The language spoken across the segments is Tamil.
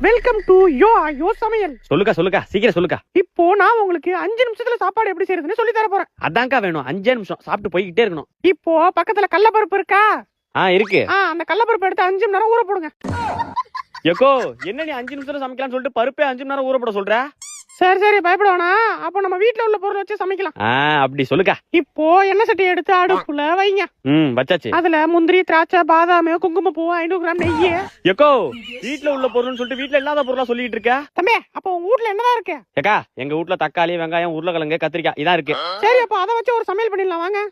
வெல்கம் டு யோ சமையல். சொல்லுக்கா சீக்கிரம் சொல்லுக்கா. இப்போ நான் உங்களுக்கு 5 நிமிஷத்துல சாப்பாடு எப்படி செய்யறதுன்னு சொல்லி தர போறேன். அதான்க்கா வேணும். 5 நிமிஷம் சாப்பிட்டு போய்கிட்டே இருக்கணும். இப்போ பக்கத்துல கடலப்பருப்பு இருக்கா? இருக்கு. அந்த கடலப்பருப்பு எடுத்து 5 மணி நேரம் ஊற போடுங்க. எக்கோ என்ன நீ 5 நிமிஷத்துல சமைக்கலாம்னு சொல்லிட்டு பருப்பே 5 மணி நேரம் ஊற போட சொல்ற? சரி பயப்பட வேணாம். அப்போ நம்ம வீட்ல உள்ள பொருள் வச்சு சமைக்கலாம். அப்படி சொல்லுக்கா. இப்போ எண்ணெய் சட்டி எடுத்து அடுப்புல வைங்க. வச்சாச்சு. அதுல முந்திரி, திராட்சை, பாதாம், குங்குமப்பூ, 500 கிராம் நெய். எக்கோ வீட்ல உள்ள பொருள்னு சொல்லிட்டு வீட்ல இல்லாத பொருளா சொல்லிட்டு இருக்க? தம்பி, அப்போ உங்க வீட்ல என்னதான் இருக்கு? ஏக்கா எங்க வீட்ல தக்காளி, வெங்காயம், உருளைக்கிழங்கு, கத்திரிக்காய் இதான் இருக்கு. சரி, அப்போ அதை வச்சு ஒரு சமையல் பண்ணிடலாம் வாங்க.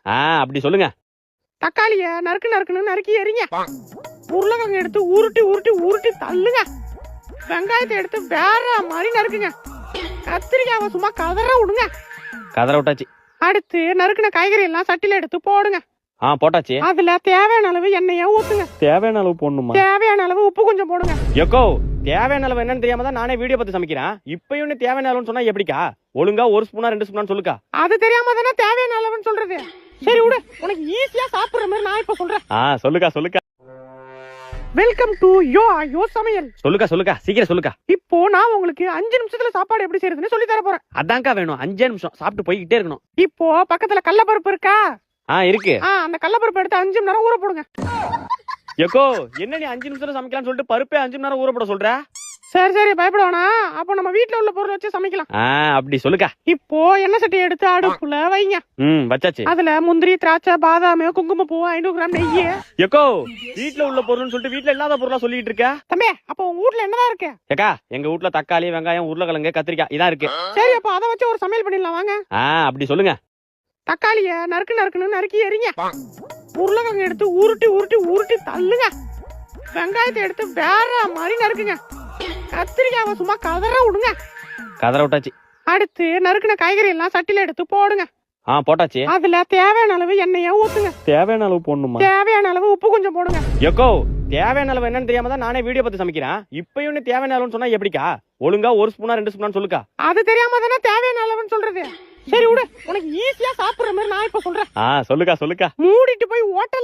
அப்படி சொல்லுங்க. தக்காளிய நறுக்குன்னு எறிங்க. உருளைக்கிழங்கு எடுத்து உருட்டி தள்ளுங்க. வெங்காயத்தை எடுத்து வேற மாதிரி நறுக்குங்க. கத்திரிக்காவை சும்மா கதற விடுங்க. கதற விட்டாச்சு. அடுத்து நறுக்குன காய்கறி எல்லாம் சட்டில எடுத்து போடுங்க. போட்டாச்சு. அதுல தேவையான அளவு எண்ணெய ஊத்துங்க. தேவையான அளவு போடணுமா? தேவையான அளவு உப்பு கொஞ்சம் போடுங்க. எக்கோ தேவையான அளவு என்னன்னு தெரியாம தான் நானே வீடியோ பார்த்து சமைக்கிறேன். இப்பயும் தேவையான அளவுன்னு சொன்னா எப்படிக்கா? ஒழுங்கா 1 ஸ்பூனா 2 ஸ்பூனா சொல்லுக்கா. அது தெரியாம தானே தேவையான அளவுன்னு சொல்றது. சரி விடு, உனக்கு ஈஸியா சாப்பிடுற மாதிரி நான் இப்ப சொல்றேன். சொல்லுக்கா. வெல்கம் டு யோ சமையல். சொல்லுக்கா சீக்கிரம் சொல்லுக்கா. இப்போ நான் உங்களுக்கு 5 நிமிஷத்துல சாப்பாடு எப்படி செய்யறதுன்னு சொல்லி தர போறேன். அதான்க்கா வேணும். 5 நிமிஷம் சாப்பிட்டு போய்கிட்டே இருக்கணும். இப்போ பக்கத்துல கடலப்பருப்பு இருக்கா? இருக்கு. அந்த கடலப்பருப்பு எடுத்து 5 மணி நேரம் ஊற போடுங்க. எக்கோ என்ன நீ 5 நிமிஷத்துல சமைக்கலாம்னு சொல்லிட்டு பருப்பே 5 மணி நேரம் ஊற போட சொல்ற? சரி பயப்பட வேணாம். அப்போ நம்ம வீட்ல உள்ள பொருள் வச்சு சமைக்கலாம். அப்படி சொல்லுக்கா. இப்போ எண்ணெய் சட்டி எடுத்து அடுப்புல வைங்க. வச்சாச்சு. அதுல முந்திரி, திராட்சை, பாதாம், குங்குமப்பூ, 500 கிராம் நெய். எக்கோ வீட்ல உள்ள பொருள்னு சொல்லிட்டு வீட்ல இல்லாத பொருளா சொல்லிட்டு இருக்க? தம்பி, அப்போ உங்க வீட்ல என்னதான் இருக்கு? ஏக்கா எங்க வீட்ல தக்காளி, வெங்காயம், உருளைக்கிழங்கு, கத்திரிக்காய் இதான் இருக்கு. சரி, அப்போ அதை வச்சு ஒரு சமையல் பண்ணிடலாம் வாங்க. அப்படி சொல்லுங்க. தக்காளிய நறுக்குன்னு எறிங்க. உருளைக்கிழங்கு எடுத்து உருட்டி தள்ளுங்க. வெங்காயத்தை எடுத்து வேற மாதிரி நறுக்குங்க. கத்திரிக்காவை சும்மா கதற விடுங்க. கதற விட்டாச்சு. அடுத்து நறுக்குன காய்கறி எல்லாம் சட்டில எடுத்து போடுங்க. போட்டாச்சு. அதுல தேவையான அளவு எண்ணெய ஊத்துங்க. தேவையான அளவு போடணுமா? தேவையான அளவு உப்பு கொஞ்சம் போடுங்க. எக்கோ தேவையான அளவு என்னன்னு தெரியாம தான் நானே வீடியோ பார்த்து சமைக்கிறேன். இப்பயும் தேவையான அளவுன்னு சொன்னா எப்படிக்கா? ஒழுங்கா 1 ஸ்பூனா 2 ஸ்பூனா சொல்லுக்கா. அது தெரியாம தானே தேவையான அளவுன்னு சொல்றது. சரி விடு, உனக்கு ஈஸியா சாப்பிடுற மாதிரி நான் இப்ப சொல்றேன். சொல்லுக்கா. மூடிட்டு போய் ஹோட்டல்ல